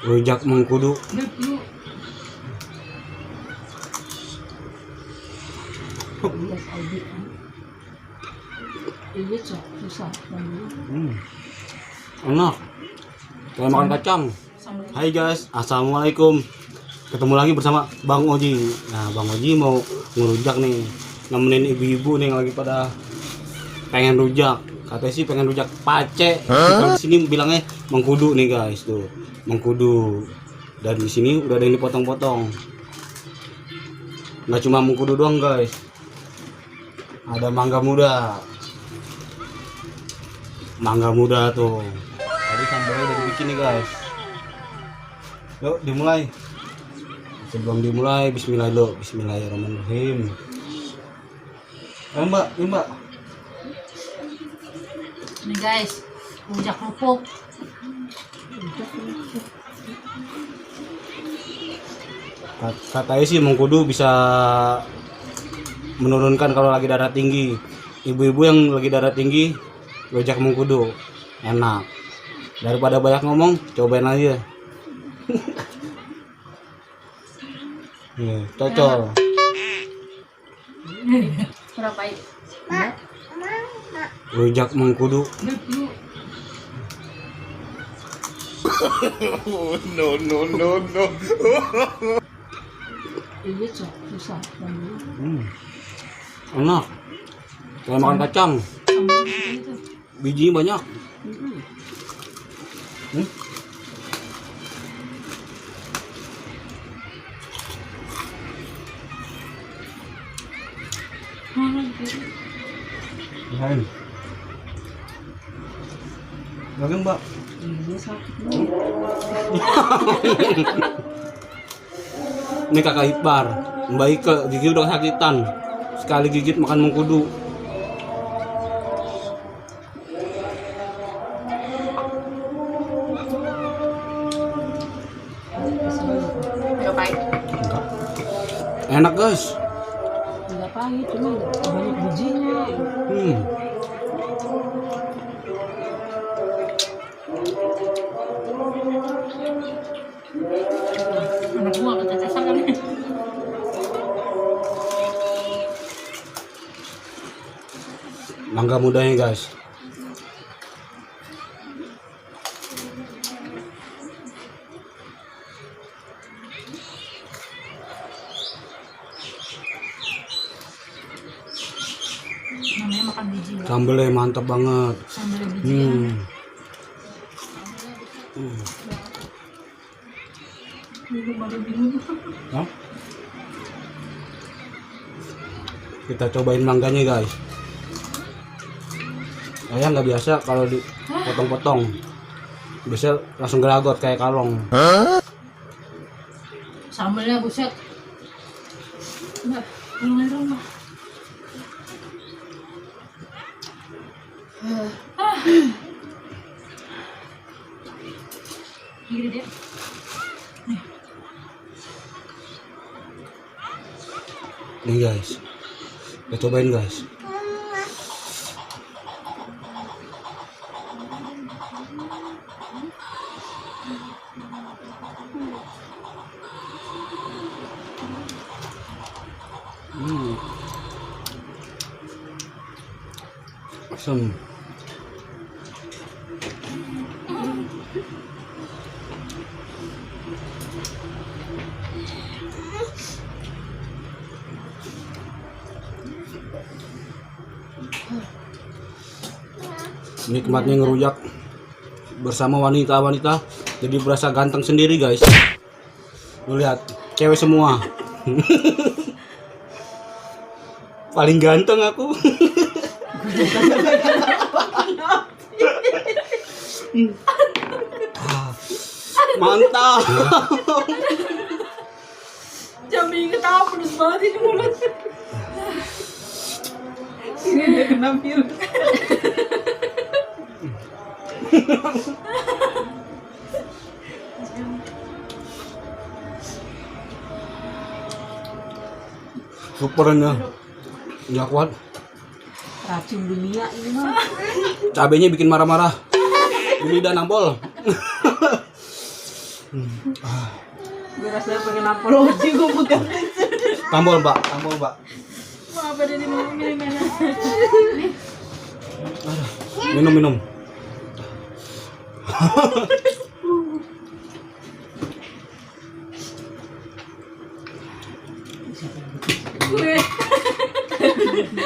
Rujak mengkudu. Enak. Kayak makan kacang. Hai guys, assalamualaikum. Ketemu lagi bersama Bang Oji. Nah, Bang Oji mau ngerujak nih, nemenin ibu-ibu nih yang lagi pada pengen rujak. Katanya sih pengen rujak pace. Kalau di sini bilangnya mengkudu nih guys, tuh mengkudu. Dan di sini udah ada yang dipotong-potong. Nggak cuma mengkudu doang guys, ada mangga muda. Mangga muda tuh. Tadi sambalnya udah dibikin nih guys. Yuk dimulai. Sebelum dimulai, bismillah dulu. Bismillahirrahmanirrahim. Mbak, ini mbak. Nih guys, rujak kerupuk. Katanya sih mengkudu bisa menurunkan kalau lagi darah tinggi. Ibu-ibu yang lagi darah tinggi, rujak mengkudu enak. Daripada banyak ngomong, cobain aja. Nih, cocol. Berapa itu? Rujak mengkudu. No. Ini susah. Enak. Kayak makan kacang. Bijinya banyak. Lain. Bagang mbak. Ini sakit. Ini kakak ipar, Mbak Ike, gigi udah sakitan. Sekali gigit makan mengkudu. Berapa itu? Enggak. Enak guys. Enggak pahit, cuma banyak bijinya. Anak gua ketetesan kan. Mangga mudanya guys. Namanya makan biji. Sambelnya mantap banget. Sambal biji. Hah? Kita cobain mangganya guys. Ayah nggak biasa kalau dipotong-potong. Bisa langsung gelagot kayak kalong. Sambalnya buset. Enggak, lumayan rumah. Gini dia. Nih guys, kita cobain guys. Asam. Nikmatnya ngerujak bersama wanita-wanita, jadi berasa ganteng sendiri guys. Lu lihat, cewek semua. Paling ganteng aku. Mantap. Jambi ketawa pedes banget ini mulut. Ini dia kena virus. Supernya nggak kuat. Racun dunia ini mah. Cabenya bikin marah-marah. Ini udah nampol. Gue rasanya pengen nampol Oji gue pegang. Tampol mbak, tampol mbak. Mau apa dari mau minum mana? Minum.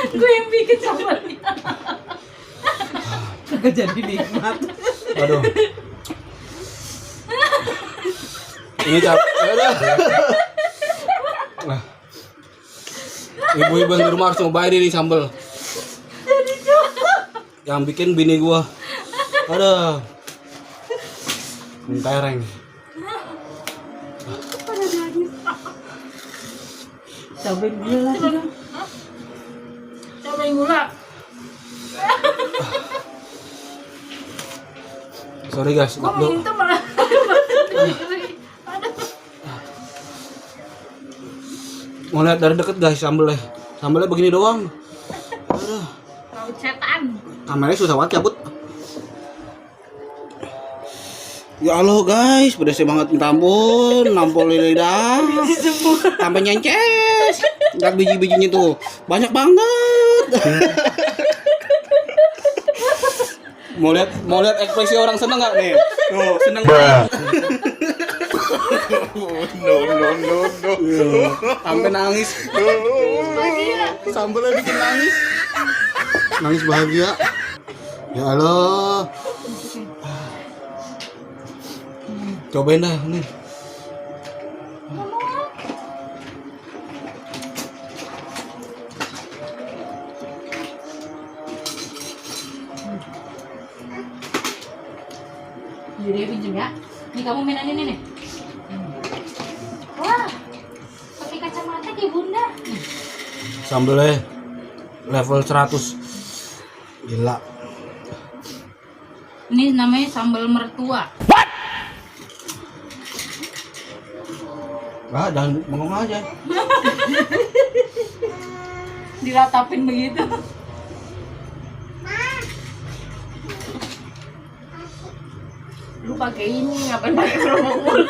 Gue yang bikin sambalnya. Kagak jadi nikmat. Aduh. Ini aduh. Nah. Ibu-ibu yang di rumah harus nyobain ini sambal. Yang bikin bini gua. Aduh. Mentereng. Cobain gula lagi dong. Cobain gula. Sorry guys, Gua mau minta malah. Mau lihat dari deket guys sambelnya. Sambelnya begini doang. Aduh. Raut setan. Kameranya susah banget cabut. Ya Allah guys, pedasnya banget minta ampun, nampol lidah. Sampai nyences. Lihat biji-bijinya tuh. Banyak banget. Mau lihat ekspresi orang seneng enggak nih? Tuh, seneng banget. No. Sampai nangis. Sambelnya bikin nangis. Nangis bahagia. Ya Allah. Cobain dah nih. Jadi pinjem ya. Nih kamu mainan ini nih. Wah. Pakai kacamata kayak bunda. Sambelnya level 100. Gila. Ini namanya sambal mertua. Bah, jangan bengong aja. Diratapin begitu. Lu pakai ini ngapain pakai kerupuk mulut?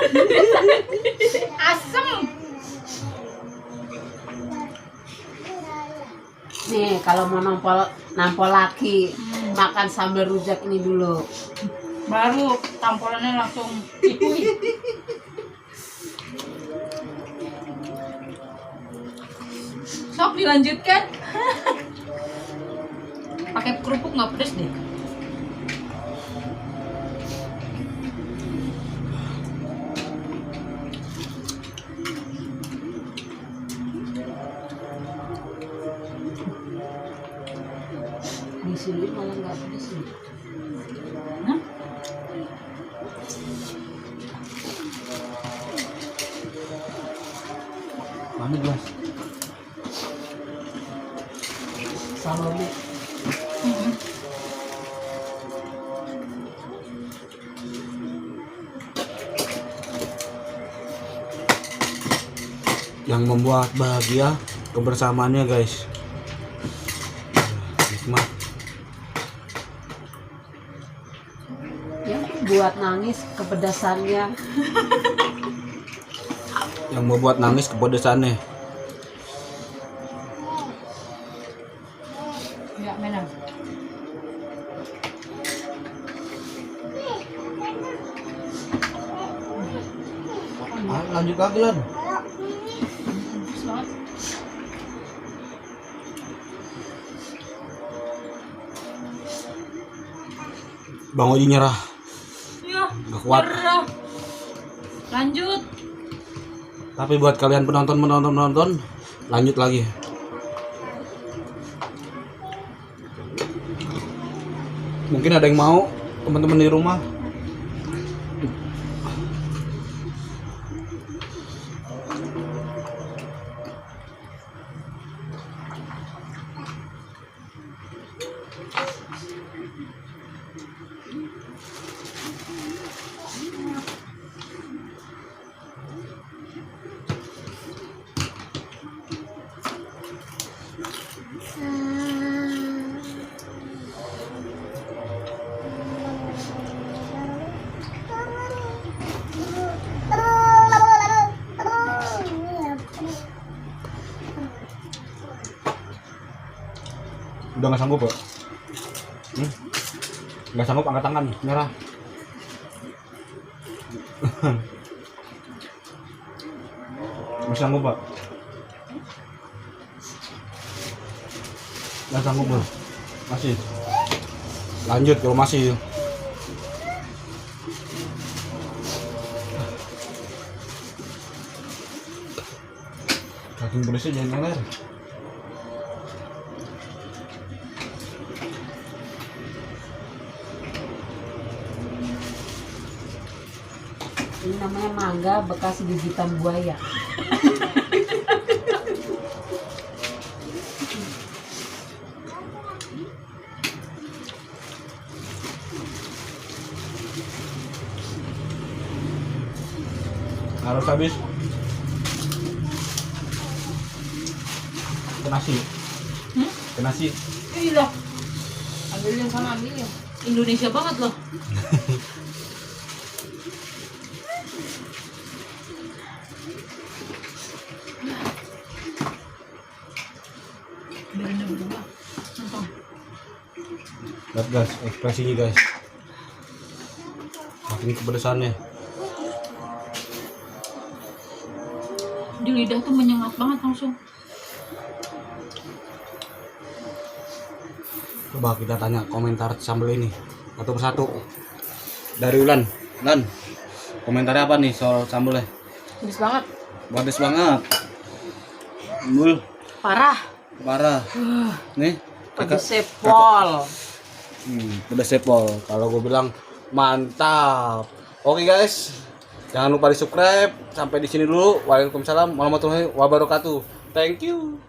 Asem. Nih kalau mau nampol laki makan sambal rujak ini dulu. Baru tampolannya langsung cipui. Sok dilanjutkan. Pakai kerupuk nggak pedes deh. Di sini malah nggak pedes nih. Hah? Mana gelas? Salome. Yang membuat bahagia kebersamaannya guys. Nikmat. Yang buat nangis kepedasannya. Yang membuat nangis kepedesannya. Ya, menang. Lanjut lagi Lan. Selamat. Bang Oji nyerah. Ya, Gak kuat. nyerah. Lanjut. Tapi buat kalian penonton, lanjut lagi. Mungkin ada yang mau, teman-teman di rumah. Udah nggak sanggup ya? Nggak sanggup angkat tangan, nyerah. Nggak sanggup pak? Nggak sanggup bro? Masih? Lanjut kalau masih. Saking pedasnya jangan ngeler. Ini namanya mangga bekas gigitan buaya. Harus habis. Ke nasi. Ke nasi. Iya lah. Ambil yang sana, ambil yang. Indonesia banget loh. Biarin berdua. Nonton. Lihat guys, ekspresinya guys. Makin kepedesannya. Di lidah tuh menyengat banget langsung. Coba kita tanya komentar sambal ini satu persatu. Dari Ulan, Lan, komentarnya apa nih soal sambalnya? Pedes banget. Pedes banget. Mul, Parah. parah. Nih, Pedes sepol. pedes sepol. Kalau gue bilang mantap. Oke guys, jangan lupa di subscribe. Sampai di sini dulu. Waalaikumsalam warahmatullahi wabarakatuh. Thank you.